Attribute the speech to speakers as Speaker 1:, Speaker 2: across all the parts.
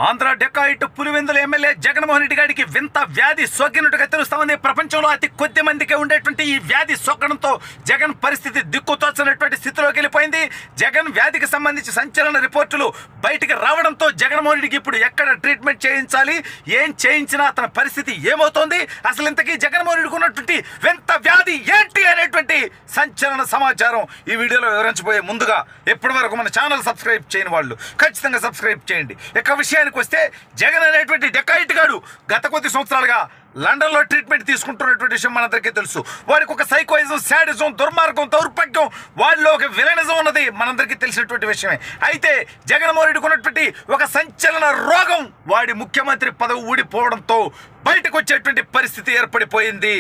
Speaker 1: Andhra dacoit Pulivendula MLA Jaganmohan Reddy గారికి వింత వ్యాధి సోకినట్టుగా తెలుస్తా ఉంది. ప్రపంచంలో అతి కొద్ది మందికి ఉండేటువంటి ఈ వ్యాధి సోకడంతో జగన్ పరిస్థితి దిక్కుతోచనటువంటి స్థితిలోకి వెళ్ళిపోయింది. జగన్ వ్యాధికి సంబంధించి సంచలన రిపోర్టులు బయటికి రావడంతో జగన్మోహన్ రెడ్డికి ఇప్పుడు ఎక్కడ ట్రీట్మెంట్ చేయించాలి, ఏం చేయించినా అతని పరిస్థితి ఏమవుతోంది, అసలు ఇంతకీ జగన్మోహన్ రెడ్డికి ఉన్నటువంటి వింత వ్యాధి ఏంటి అనేటువంటి సంచలన సమాచారం ఈ వీడియోలో వివరించబోయే ముందుగా ఇప్పటి వరకు మన ఛానల్ సబ్స్క్రైబ్ చేయని వాళ్ళు ఖచ్చితంగా సబ్స్క్రైబ్ చేయండి. ఇక విషయానికి వస్తే జగన్ అనేటువంటి డెకాయిట్ గాడు గత కొద్ది సంవత్సరాలుగా లండన్లో ట్రీట్మెంట్ తీసుకుంటున్నటువంటి విషయం మనందరికీ తెలుసు. వారికి ఒక సైకోయిజం, శాడిజం, దుర్మార్గం, దౌర్భాగ్యం, వాడిలో ఒక విలనిజం ఉన్నది మనందరికీ తెలిసినటువంటి విషయమే. అయితే జగన్మోహన్ రెడ్డికి ఉన్నటువంటి ఒక సంచలన రోగం వాడి ముఖ్యమంత్రి పదవి ఊడిపోవడంతో బయటకు వచ్చేటువంటి పరిస్థితి ఏర్పడిపోయింది.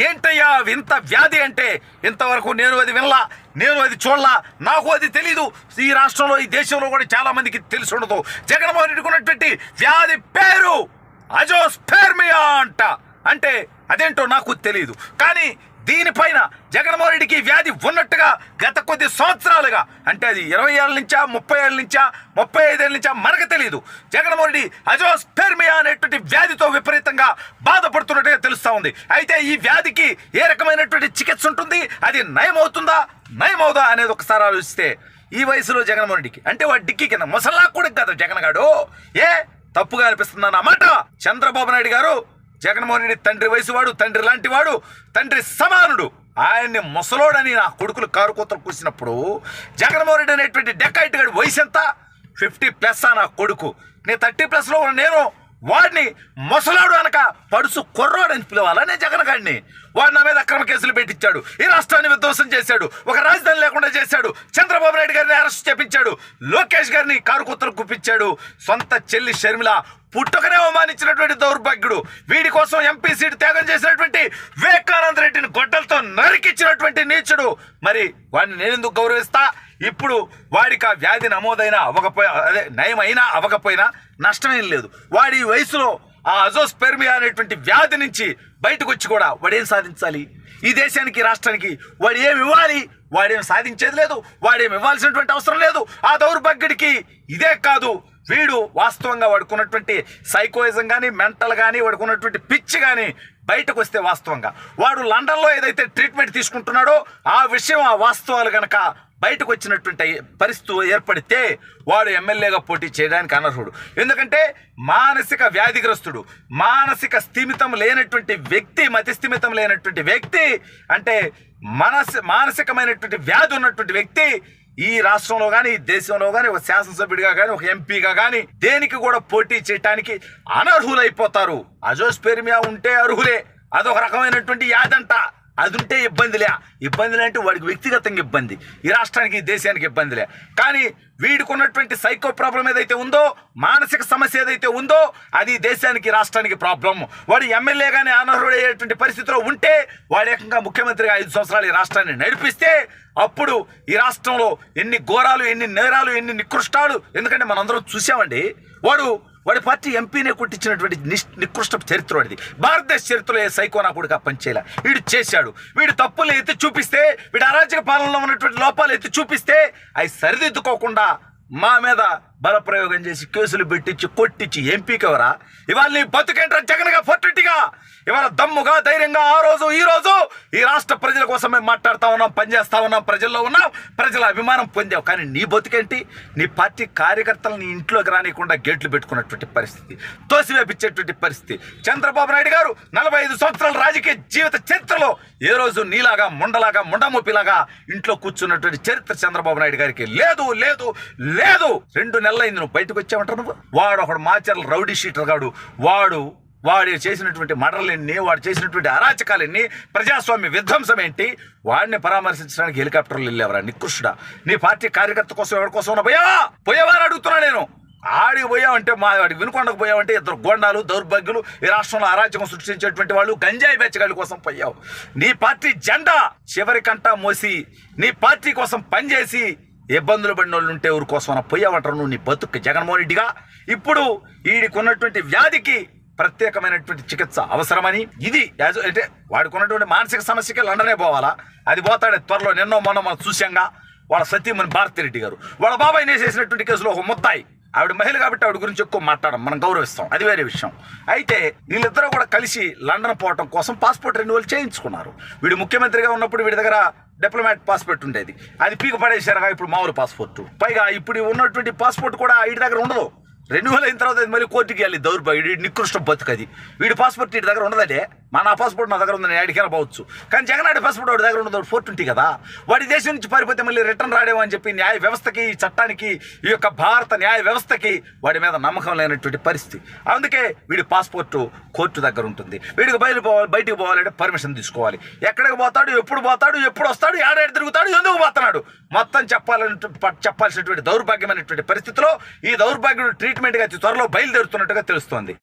Speaker 1: ఏంటయ్యా ఇంత వ్యాధి అంటే ఇంతవరకు నేను అది వినలా, నేను అది చూడలా, నాకు అది తెలీదు. ఈ రాష్ట్రంలో, ఈ దేశంలో కూడా చాలా మందికి తెలిసి ఉండదు. జగన్మోహన్ రెడ్డికి ఉన్నటువంటి వ్యాధి పేరు అజోస్పెర్మియా అంట. అంటే అదేంటో నాకు తెలియదు, కానీ దీనిపైన జగన్మోహన్ రెడ్డికి వ్యాధి ఉన్నట్టుగా గత కొద్ది సంవత్సరాలుగా, అంటే అది 20 ఏళ్ళ నుంచా 30 ఏళ్ళ నుంచా 35 ఏళ్ళ నుంచా మనకు తెలియదు, జగన్మోహన్ రెడ్డి అజోస్పెర్మియా అనేటువంటి వ్యాధితో విపరీతంగా బాధపడుతున్నట్టుగా తెలుస్తూ ఉంది. అయితే ఈ వ్యాధికి ఏ రకమైనటువంటి చికిత్స ఉంటుంది, అది నయమవుదా అనేది ఒకసారి ఆలోచిస్తే ఈ వయసులో జగన్మోహన్ రెడ్డికి, అంటే వాడి డిక్కీ కింద ముసల్లా కూడా కదా జగన్ గాడు, తప్పుగా అనిపిస్తుంది అన్నమాట. చంద్రబాబు నాయుడు గారు జగన్మోహన్ రెడ్డి తండ్రి వయసు వాడు, తండ్రి లాంటి వాడు, తండ్రి సమానుడు. ఆయన్ని ముసలోడని నా కొడుకులు కారు కూతలు కూసినప్పుడు జగన్మోహన్ రెడ్డి అనేటువంటి డెకాయిట్ గాడి వయసు ఎంత? 50+ నా కొడుకు. నేను 30+లో నేను వాడిని ముసలాడు అనక పడుసు కుర్రాడు అని పిలవాలని జగన్ గాడిని. వాడు నా మీద అక్రమ కేసులు పెట్టించాడు, ఈ రాష్ట్రాన్ని విధ్వంసం చేశాడు, ఒక రాజధాని లేకుండా చేశాడు, చంద్రబాబు నాయుడు గారిని అరెస్ట్ చేపించాడు, లోకేష్ గారిని కారు కుత్తలు కుప్పించాడు, సొంత చెల్లి షర్మిల పుట్టుకనే అవమానించినటువంటి దౌర్భాగ్యుడు, వీడి కోసం ఎంపీ సీటు త్యాగం చేసినటువంటి వివేకానంద రెడ్డిని గొడ్డలతో నరికించినటువంటి నీచుడు. మరి వాడిని నేనెందుకు గౌరవిస్తా? ఇప్పుడు వాడికి ఆ వ్యాధి నమోదైనా నయమైనా అవ్వకపోయినా నష్టమేం లేదు. వాడి వయసులో ఆ అజోస్పెర్మియా అనేటువంటి వ్యాధి నుంచి బయటకు వచ్చి కూడా వాడేం సాధించాలి? ఈ దేశానికి, రాష్ట్రానికి వాడు ఏమి ఇవ్వాలి? వాడేం సాధించేది లేదు, వాడేమి ఇవ్వాల్సినటువంటి అవసరం లేదు. ఆ దౌర్భాగ్యుడికి ఇదే కాదు, వీడు వాస్తవంగా వాడుకున్నటువంటి సైకోయిజం కానీ, మెంటల్ కానీ, వాడుకున్నటువంటి పిచ్చి కానీ బయటకు వస్తే వాస్తవంగా వాడు లండన్లో ఏదైతే ట్రీట్మెంట్ తీసుకుంటున్నాడో ఆ విషయం, ఆ వాస్తవాలు కనుక బయటకు వచ్చినటువంటి పరిస్థితి ఏర్పడితే వాడు ఎమ్మెల్యేగా పోటీ చేయడానికి అనర్హుడు. ఎందుకంటే మానసిక వ్యాధిగ్రస్తుడు, మానసిక స్థిమితం లేనటువంటి వ్యక్తి, మతి స్థిమితం లేనటువంటి వ్యక్తి, అంటే మానసికమైనటువంటి వ్యాధి ఉన్నటువంటి వ్యక్తి ఈ రాష్ట్రంలో కానీ, ఈ దేశంలో కానీ, ఒక శాసనసభ్యుడిగా కానీ, ఒక ఎంపీగా కానీ దేనికి కూడా పోటీ చేయడానికి అనర్హులైపోతారు. అజోస్పెర్మియా ఉంటే అర్హులే, అదొక రకమైనటువంటి యాదంట. అది ఉంటే ఇబ్బందిలే అంటే వాడికి వ్యక్తిగతంగా ఇబ్బంది, ఈ రాష్ట్రానికి, ఈ దేశానికి ఇబ్బందిలే. కానీ వీడికి ఉన్నటువంటి సైకో ప్రాబ్లం ఏదైతే ఉందో, మానసిక సమస్య ఏదైతే ఉందో, అది దేశానికి, రాష్ట్రానికి ప్రాబ్లం. వాడు ఎమ్మెల్యేగానే అనర్హుడయ్యేటువంటి పరిస్థితిలో ఉంటే, వాడు ఏకంగా ముఖ్యమంత్రిగా 5 సంవత్సరాలు ఈ రాష్ట్రాన్ని నడిపిస్తే అప్పుడు ఈ రాష్ట్రంలో ఎన్ని ఘోరాలు, ఎన్ని నేరాలు, ఎన్ని నికృష్టాలు. ఎందుకంటే మనందరం చూసామండి, వాడి పార్టీ ఎంపీనే కొట్టించినటువంటి నికృష్ట చరిత్ర వాడిది. భారతదేశ చరిత్రలో ఏ సైకో నా కొడుకు పనిచేయాల. వీడు చేశాడు. వీడు తప్పులు ఎత్తి చూపిస్తే, వీడు అరాచక పాలనలో ఉన్నటువంటి లోపాలు ఎత్తి చూపిస్తే అవి సరిదిద్దుకోకుండా మా మీద బలప్రయోగం చేసి కేసులు పెట్టించి కొట్టించి ఎంపీకి ఎవరా? ఇవాళ నీ బతుకేంట్రా జగన్గా పొట్టటిగా? ఇవాళ దమ్ముగా, ధైర్యంగా ఆ రోజు ఈ రోజు ఈ రాష్ట్ర ప్రజల కోసం మేము మాట్లాడుతూ ఉన్నాం, పనిచేస్తూ ఉన్నాం, ప్రజల్లో ఉన్నాం, ప్రజల అభిమానం పొందావు. కానీ నీ బతుకేంటి? నీ పార్టీ కార్యకర్తలు నీ ఇంట్లోకి రానియకుండా గేట్లు పెట్టుకున్నటువంటి పరిస్థితి, తోసివేపించేటువంటి పరిస్థితి. చంద్రబాబు నాయుడు గారు 45 సంవత్సరాల రాజకీయ జీవిత చరిత్రలో ఏ రోజు నీలాగా, ముండమూపిలాగా ఇంట్లో కూర్చున్నటువంటి చరిత్ర చంద్రబాబు నాయుడు గారికి లేదు. 2 నెలలైంది నువ్వు బయటకు వచ్చావంటారు. నువ్వు వాడు ఒకడు మాచర్ల రౌడీ షీటర్ గాడు, వాడు చేసినటువంటి మర్డర్లెన్ని, వాడు చేసినటువంటి అరాచకాలెన్ని, ప్రజాస్వామ్య విధ్వంసం ఏంటి, వాడిని పరామర్శించడానికి హెలికాప్టర్లు వెళ్ళేవరా నికృష్టుడా? నీ పార్టీ కార్యకర్త కోసం, ఎవరి కోసం పోయావని అడుగుతున్నా నేను. ఆడికి పోయావంటే, వాడికి వినుకొండకు పోయావంటే 2 గోండాలు, దౌర్భాగ్యులు, ఈ రాష్ట్రంలో అరాచకం సృష్టించేటువంటి వాళ్ళు, గంజాయి బెచ్చగాళ్ళ కోసం పోయావు. నీ పార్టీ జెండా చివరికంటా మోసి, నీ పార్టీ కోసం పనిచేసి ఇబ్బందులు పడిన వాళ్ళు ఉంటే ఎవరి కోసం పోయావంటారు నువ్వు. నీ బతుకు జగన్మోహన్ రెడ్డిగా ఇప్పుడు వీడికి ఉన్నటువంటి వ్యాధికి ప్రత్యేకమైనటువంటి చికిత్స అవసరమని, ఇది అంటే వాడికి ఉన్నటువంటి మానసిక సమస్యకి లండనే పోవాలా? అది పోతాడే త్వరలో. మొన్న మనం చూసాంగా వాళ్ళ సతీమణి భారతిరెడ్డి గారు, వాళ్ళ బాబాయ్ చేసినటువంటి కేసులో ఒక ముద్దాయి ఆవిడ మహిళ కాబట్టి ఆవిడ గురించి ఎక్కువ మాట్లాడడం, మనం గౌరవిస్తాం, అది వేరే విషయం. అయితే వీళ్ళిద్దరూ కూడా కలిసి లండన్ పోవటం కోసం పాస్పోర్ట్ రెన్యువల్ చేయించుకున్నారు. వీడు ముఖ్యమంత్రిగా ఉన్నప్పుడు వీడి దగ్గర డిప్లొమాట్ పాస్పోర్ట్ ఉండేది, అది పీక పడేశారుగా ఇప్పుడు మామూలు పాస్పోర్ట్. పైగా ఇప్పుడు ఉన్నటువంటి పాస్పోర్ట్ కూడా వీడి దగ్గర ఉండదు. రెన్యువల్ అయిన తర్వాత మళ్ళీ కోర్టుకి వెళ్ళి దౌర్భాగ్యుడు నికృష్టం బతుకది. వీడి పాస్పోర్ట్ వీడి దగ్గర ఉండదంటే, నా పాస్పోర్ట్ నా దగ్గర ఉందని ఆడికైనా పోవచ్చు, కానీ జగన్నాడి పాస్పోర్ట్ వాడి దగ్గర ఉండదు. 420 కదా, వాడి దేశం నుంచి పారిపోతే మళ్ళీ రిటర్న్ రాడేమో అని చెప్పి న్యాయ వ్యవస్థకి, చట్టానికి, ఈ యొక్క భారత న్యాయ వ్యవస్థకి వాడి మీద నమ్మకం లేనటువంటి పరిస్థితి. అందుకే వీడి పాస్పోర్టు కోర్టు దగ్గర ఉంటుంది. వీడికి బయటికి పోవాలంటే పర్మిషన్ తీసుకోవాలి. ఎక్కడికి పోతాడు, ఎప్పుడు వస్తాడు, ఏడాది తిరుగుతాడు, ఎందుకు పోతున్నాడు మొత్తం చెప్పాల్సినటువంటి దౌర్భాగ్యమైనటువంటి పరిస్థితిలో ఈ దౌర్భాగ్యుడు ట్రీట్మెంట్గా త్వరలో బయలుదేరుతున్నట్టుగా తెలుస్తోంది.